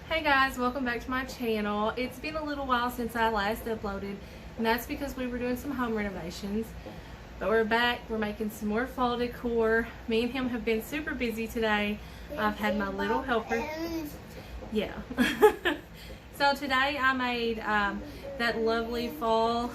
Hey guys, welcome back to my channel. It's been a little while since I last uploaded, and that's because we were doing some home renovations. But we're back, we're making some more fall decor. Me and him have been super busy today. I've had my little helper. Yeah. So today I made that lovely fall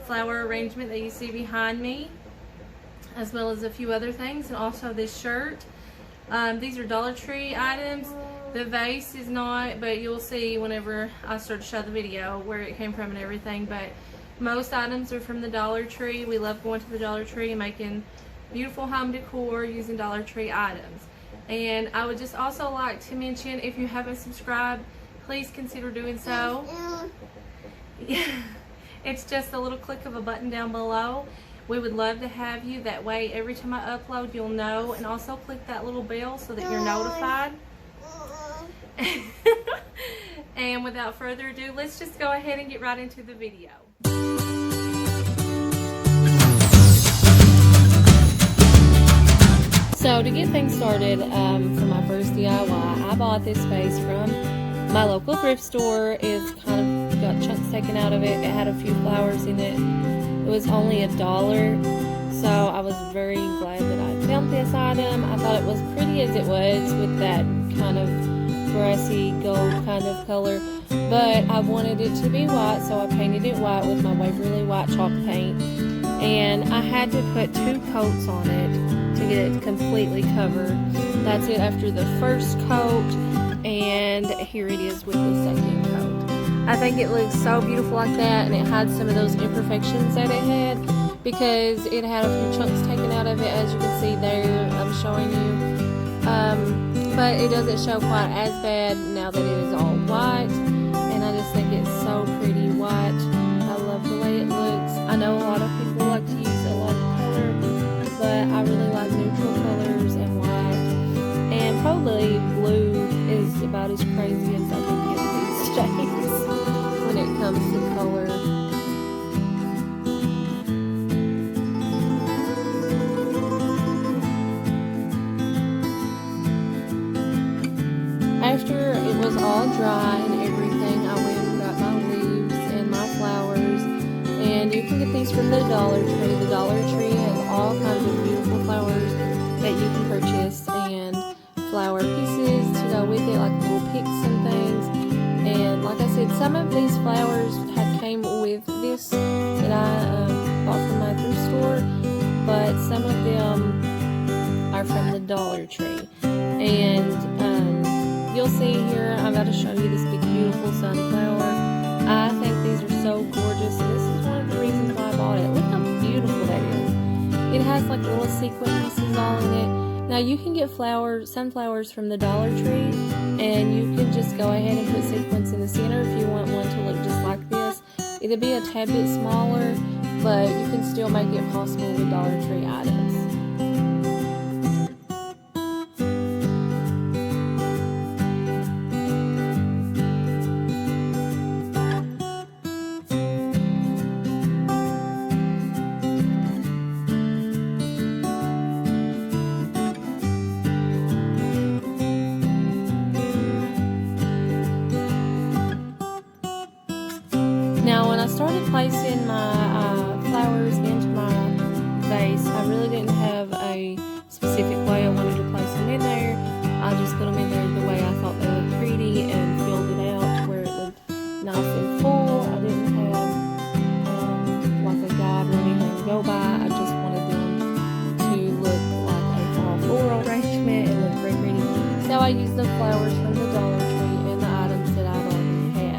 flower arrangement that you see behind me, as well as a few other things, and also this shirt. These are Dollar Tree items. The vase is not, but you'll see whenever I start to show the video where it came from and everything. But most items are from the Dollar Tree. We love going to the Dollar Tree and making beautiful home decor using Dollar Tree items. And I would just also like to mention, if you haven't subscribed, please consider doing so. It's just a little click of a button down below. We would love to have you. That way every time I upload you'll know, and also click that little bell so that you're notified. And without further ado, let's just go ahead and get right into the video. So to get things started, for my first DIY, I bought this vase from my local thrift store. It's kind of got chunks taken out of it. It had a few flowers in it. It was only $1, so I was very glad that I found this item. I thought it was pretty as it was with that kind of grassy gold kind of color, but I wanted it to be white, so I painted it white with my Waverly white chalk paint, and I had to put 2 coats on it to get it completely covered. That's it after the first coat, and here it is with the second coat. I think it looks so beautiful like that, and it had some of those imperfections that it had because it had a few chunks taken out of it, as you can see there. I'm showing you. But it doesn't show quite as bad now that it is all white, and I just think it's so pretty white. I love the way it looks. I know a lot of people like to use a lot of color, but I really like neutral colors and white, and probably blue is about as crazy as I can get these days when it comes to color. After it was all dry and everything, I went and got my leaves and my flowers, and you can get these from the Dollar Tree. The Dollar Tree has all kinds of beautiful flowers that you can purchase, and flower pieces to go with it, like little picks and things. And like I said, some of these flowers had came with this that I bought from my thrift store, but some of them are from the Dollar Tree. And you'll see here, I'm about to show you this big beautiful sunflower. I think these are so gorgeous. This is one of the reasons why I bought it. Look how beautiful that is. It has like little sequin pieces all in it. Now you can get sunflowers from the Dollar Tree, and you can just go ahead and put sequins in the center if you want one to look just like this. It'll be a tad bit smaller, but you can still make it possible with Dollar Tree items. Now when I started placing my flowers into my vase, I really didn't have a specific way I wanted to place them in there. I just put them in there the way I thought they looked pretty and filled it out to where it looked nice and full. I didn't have like a guide or anything to go by. I just wanted them to look like a fall floral arrangement and look very pretty. So I used the flowers from the Dollar Tree and the items that I've already had.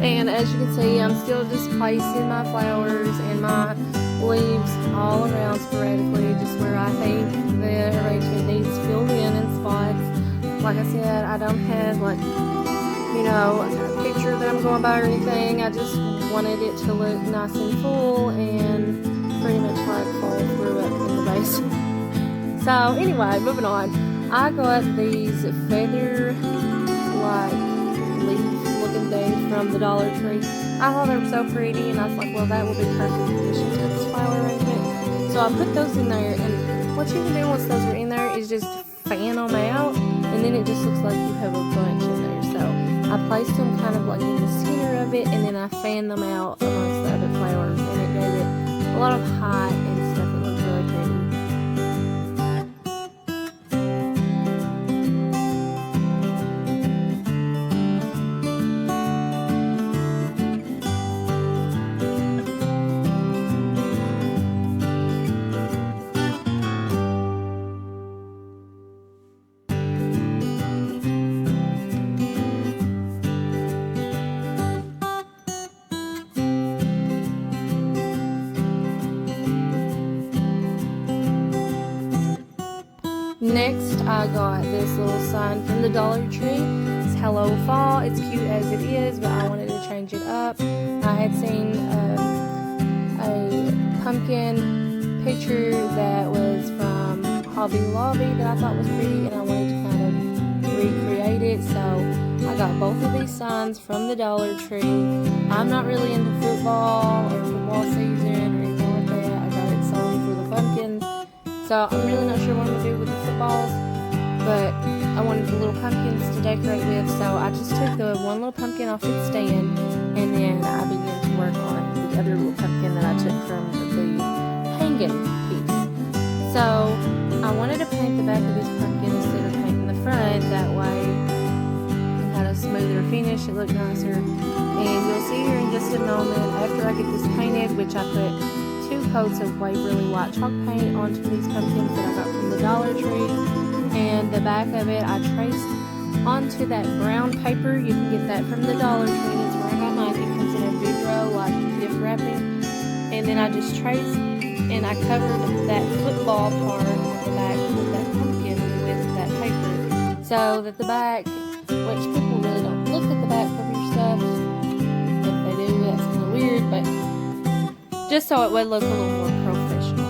And as you can see, I'm still just placing my flowers and my leaves all around sporadically, just where I think the arrangement needs filled in spots. Like I said, I don't have like, you know, a picture that I'm going by or anything. I just wanted it to look nice and full and pretty much like fall through it in the base. So anyway, moving on. I got these feather like leaf looking things from the Dollar Tree. I thought they were so pretty, and I was like, well, that will be perfect addition to this flower arrangement. So I put those in there, and what you can do once those are in there is just fan them out, and then it just looks like you have a bunch in there. So I placed them kind of like in the center of it, and then I fanned them out amongst the other flowers, and it gave it a lot of height and stuff. It looked really pretty. Next, I got this little sign from the Dollar Tree. It's Hello Fall. It's cute as it is, but I wanted to change it up. I had seen a pumpkin picture that was from Hobby Lobby that I thought was pretty, and I wanted to kind of recreate it. So I got both of these signs from the Dollar Tree. I'm not really into football or football season or anything like that. I got it solely for the pumpkins. So I'm really not sure what I'm going to do with the footballs, but I wanted the little pumpkins to decorate with, so I just took the one little pumpkin off its stand, and then I began to work on the other little pumpkin that I took from the hanging piece. So I wanted to paint the back of this pumpkin instead of painting the front. That way it had a smoother finish, it looked nicer. And you'll see here in just a moment, after I get this painted, which I put 2 coats of Waverly white chalk paint onto these pumpkins that I got from the Dollar Tree, and the back of it I traced onto that brown paper. You can get that from the Dollar Tree. That's where I got mine. It comes in a big roll like gift wrapping, and then I just traced and I covered that football part of the back with that pumpkin with that paper, so that the back, which people really don't look at the back of your stuff. If they do, that's kind of weird, but just so it would look a little more professional.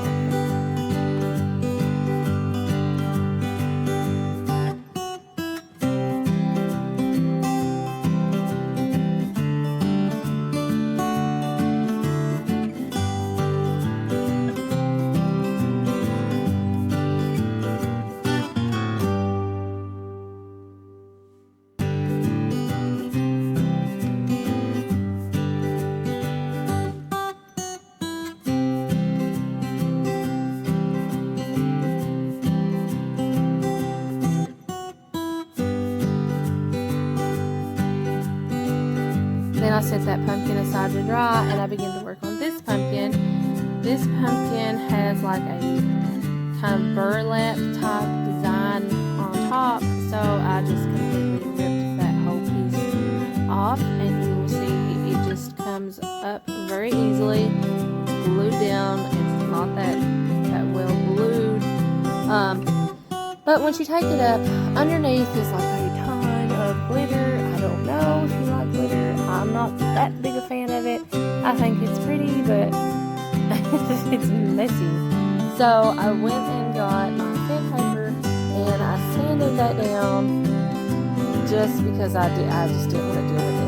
Then I set that pumpkin aside to dry, and I began to work on this pumpkin. This pumpkin has like a kind of burlap type design on top, so I just completely ripped that whole piece off, and you will see it just comes up very easily. It's glued down. It's not that well glued, but once you take it up, underneath is like a ton of glitter. I don't know if you like glitter. I'm not that big a fan of it. I think it's pretty, but it's messy. So I went and got my sandpaper and I sanded that down just because I just didn't want to deal with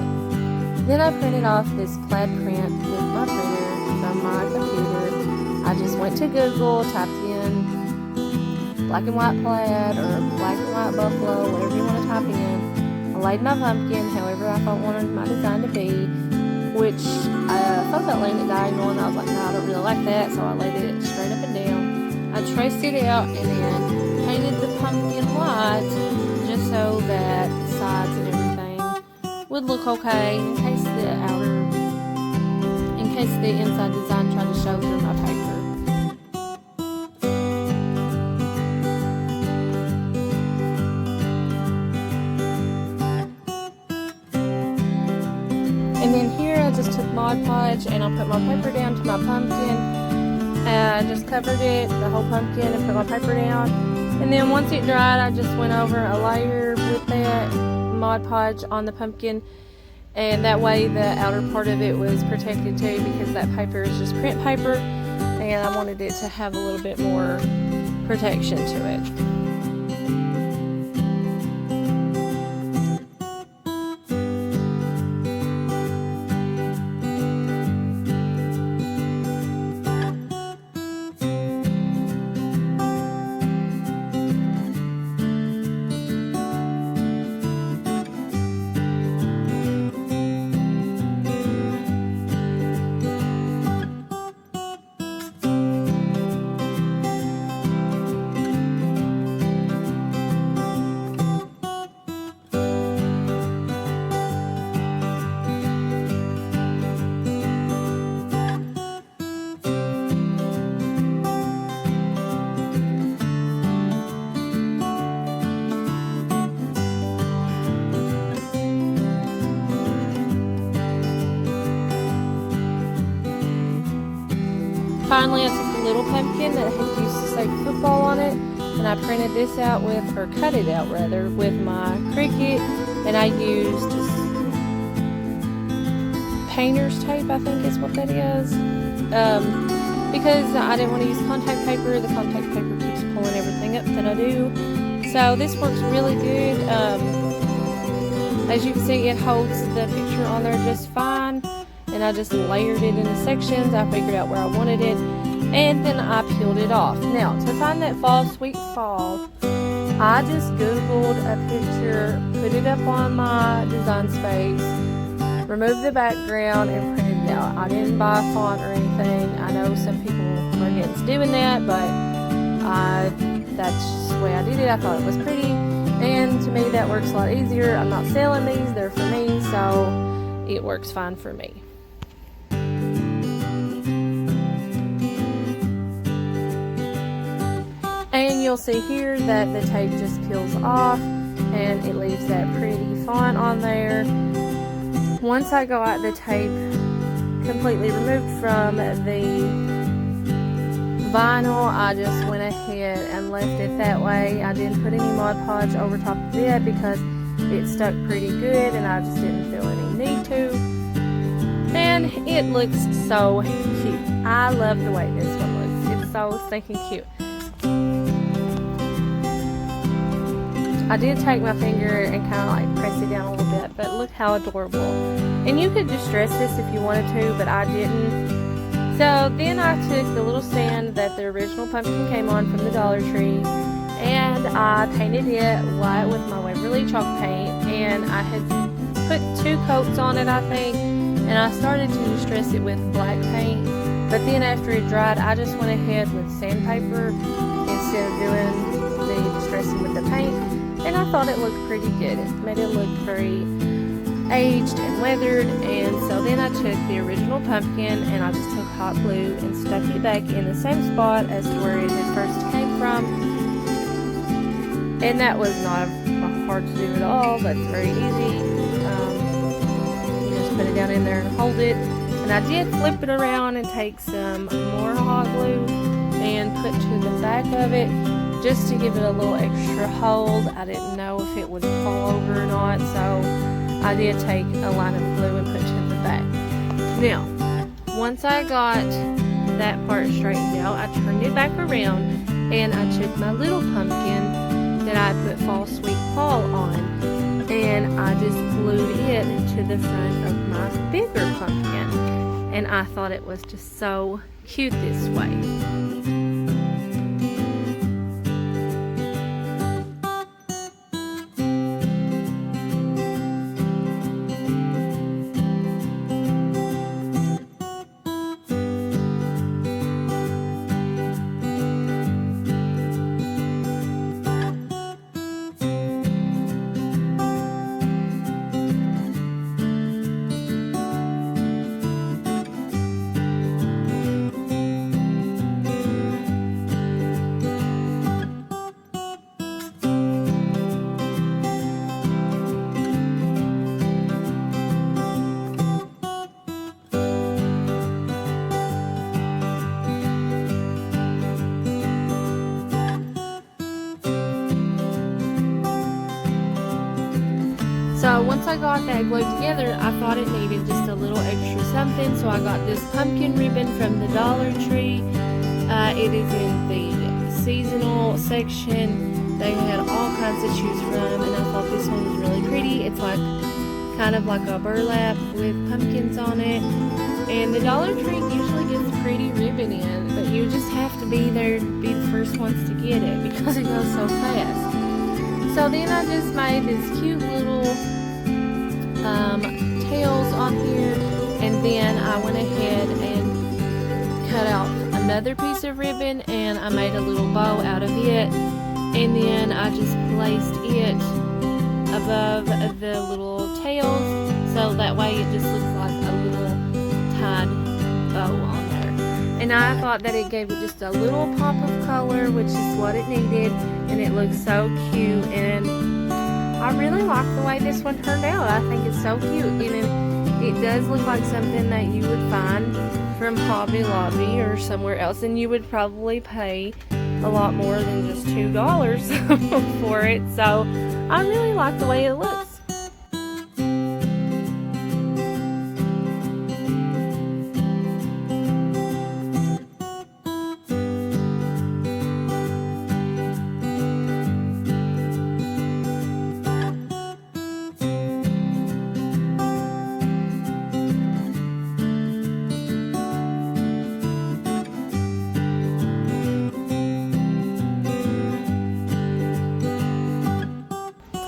it. Then I printed off this plaid print with my printer from my computer. I just went to Google, typed in black and white plaid or black and white buffalo, whatever you want to type in. I laid my pumpkin however I wanted my design to be, which I thought about laying it diagonal, and I was like, no, I don't really like that, so I laid it straight up and down. I traced it out and then painted the pumpkin white just so that the sides and everything would look okay in case the inside design tried to show through my paper. And then took Mod Podge and I put my paper down to my pumpkin. I just covered it, the whole pumpkin, and put my paper down. And then once it dried, I just went over a layer with that Mod Podge on the pumpkin. And that way the outer part of it was protected too, because that paper is just print paper. And I wanted it to have a little bit more protection to it. Finally, I took the little pumpkin that had used to say football on it, and I printed this out with, or cut it out rather, with my Cricut, and I used painter's tape, I think is what that is, because I didn't want to use contact paper. The contact paper keeps pulling everything up that I do. So this works really good. As you can see, it holds the picture on there just fine. And I just layered it into sections. I figured out where I wanted it, and then I peeled it off. Now, to find that fall, sweet fall, I just Googled a picture, put it up on my design space, removed the background, and printed it out. I didn't buy a font or anything. I know some people are against doing that, but that's just the way I did it. I thought it was pretty, and to me that works a lot easier. I'm not selling these, they're for me, so it works fine for me. And you'll see here that the tape just peels off and it leaves that pretty font on there. Once I got the tape completely removed from the vinyl, I just went ahead and left it that way. I didn't put any Mod Podge over top of it because it stuck pretty good and I just didn't feel any need to. And it looks so cute. I love the way this one looks. It's so stinking cute. I did take my finger and kind of like press it down a little bit, but look how adorable. And you could distress this if you wanted to, but I didn't. So then I took the little stand that the original pumpkin came on from the Dollar Tree, and I painted it white with my Waverly chalk paint, and I had put 2 coats on it, I think, and I started to distress it with black paint. But then after it dried, I just went ahead with sandpaper instead of doing the distressing with the paint. And I thought it looked pretty good. It made it look very aged and weathered. And so then I took the original pumpkin and I just took hot glue and stuck it back in the same spot as to where it had first came from. And that was not hard to do at all. That's very easy. You just put it down in there and hold it. And I did flip it around and take some more hot glue and put to the back of it, just to give it a little extra hold. I didn't know if it would fall over or not, so I did take a line of glue and put it to the back. Now, once I got that part straightened out, I turned it back around and I took my little pumpkin that I put Fall Sweet Fall on, and I just glued it to the front of my bigger pumpkin. And I thought it was just so cute this way. once I got that glued together, I thought it needed just a little extra something, so I got this pumpkin ribbon from the Dollar Tree. It is in the seasonal section. They had all kinds to choose from, and I thought this one was really pretty. It's like kind of like a burlap with pumpkins on it. And the Dollar Tree usually gets pretty ribbon in, but you just have to be there to be the first ones to get it because it goes so fast. So then I just made this cute little tails on here, and then I went ahead and cut out another piece of ribbon and I made a little bow out of it, and then I just placed it above the little tails so that way it just looks like a little tied bow on there. And I thought that it gave it just a little pop of color, which is what it needed, and it looks so cute, and I really like the way this one turned out. I think it's so cute, and it does look like something that you would find from Hobby Lobby or somewhere else, and you would probably pay a lot more than just $2 for it. So I really like the way it looks.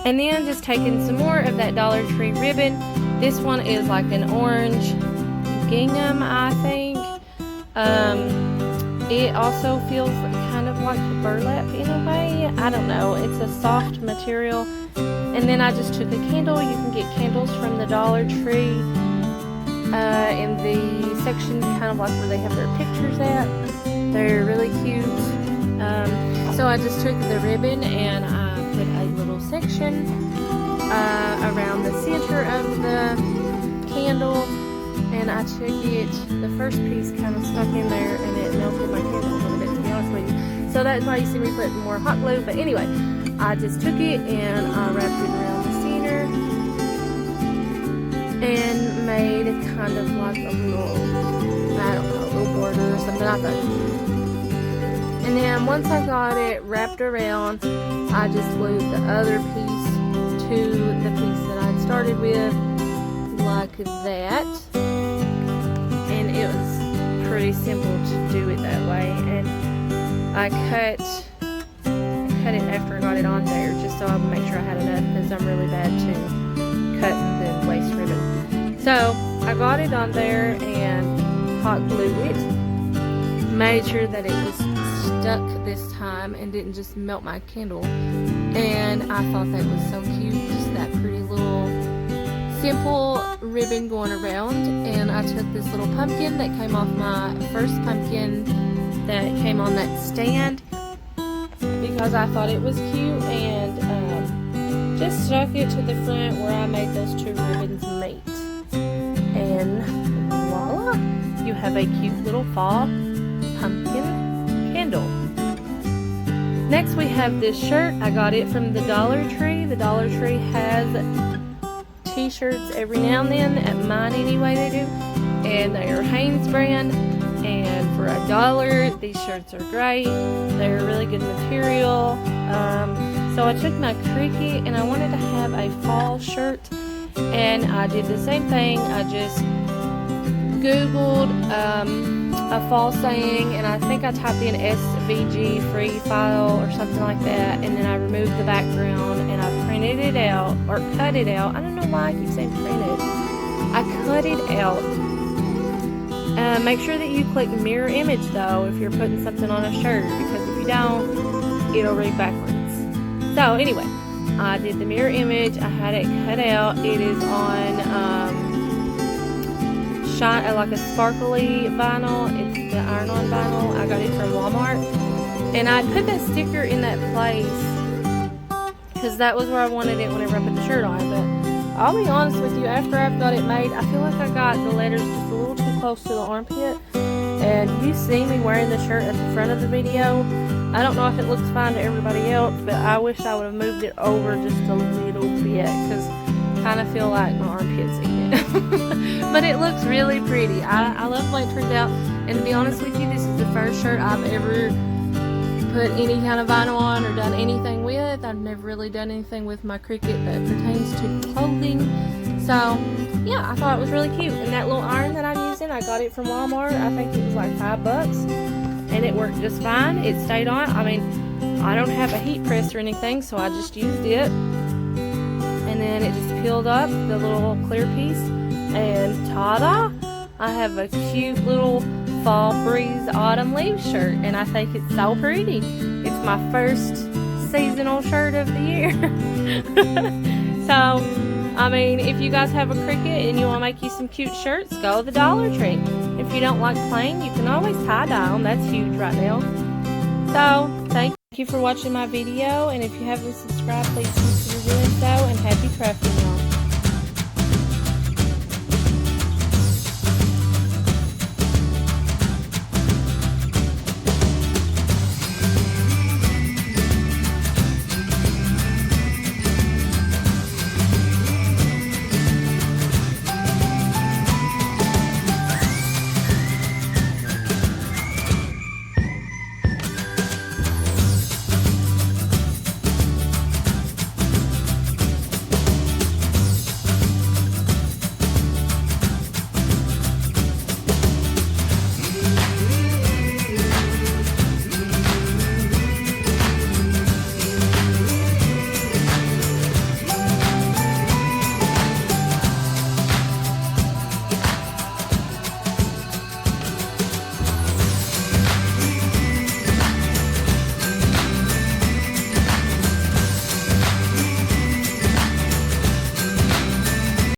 And then just taking some more of that Dollar Tree ribbon. This one is like an orange gingham, I think. It also feels kind of like burlap in a way. I don't know. It's a soft material. And then I just took a candle. You can get candles from the Dollar Tree in the section kind of like where they have their pictures at. They're really cute. So I just took the ribbon and I put a little section around the center of the candle, and I took it, the first piece kind of stuck in there and it melted my candle a little bit, to be honest with you. So that's why you see me putting more hot glue. But anyway, I just took it and I wrapped it around the center and made it kind of like a little, I don't know, a little border or something. I thought. And then once I got it wrapped around, I just glued the other piece to the piece that I'd started with, like that. And it was pretty simple to do it that way. And I cut it after I got it on there, just so I would make sure I had enough, because I'm really bad to cut and then waste ribbon. So I got it on there and hot glued it. Made sure that it was stuck this time and didn't just melt my candle, and I thought that was so cute, just that pretty little simple ribbon going around. And I took this little pumpkin that came off my first pumpkin that came on that stand because I thought it was cute, and just stuck it to the front where I made those two ribbons meet, and voila, you have a cute little fall pumpkin candle. Next we have this shirt. I got it from the Dollar Tree. The Dollar Tree has t-shirts every now and then, at mine anyway they do, and they are Hanes brand, and for $1 these shirts are great. They're really good material. So I took my Cricut and I wanted to have a fall shirt, and I did the same thing. I just googled a fall saying, and I think I typed in SVG free file or something like that, and then I removed the background and I printed it out, or cut it out. I don't know why I keep saying printed. I cut it out. Make sure that you click mirror image though if you're putting something on a shirt, because if you don't, it'll read backwards. So anyway, I did the mirror image. I had it cut out. It is on like a sparkly vinyl. It's the iron-on vinyl. I got it from Walmart, and I put that sticker in that place because that was where I wanted it whenever I put the shirt on. But I'll be honest with you, after I've got it made, I feel like I got the letters just a little too close to the armpit, and you see me wearing the shirt at the front of the video. I don't know if it looks fine to everybody else, but I wish I would have moved it over just a little bit, because kind of feel like my armpits eating it. But it looks really pretty. I love the way it turns out. And to be honest with you, this is the first shirt I've ever put any kind of vinyl on or done anything with. I've never really done anything with my Cricut that pertains to clothing. So yeah, I thought it was really cute. And that little iron that I'm using, I got it from Walmart. I think it was like $5, and it worked just fine. It stayed on. I mean, I don't have a heat press or anything, so I just used it, and then it just peeled up the little clear piece, and ta-da! I have a cute little Fall Breeze Autumn Leaves shirt, and I think it's so pretty. It's my first seasonal shirt of the year. So, I mean, if you guys have a Cricut and you want to make you some cute shirts, go to the Dollar Tree. If you don't like plain, you can always tie-dye them. That's huge right now. So, thank you for watching my video, and if you haven't subscribed, please consider doing so, and happy crafting.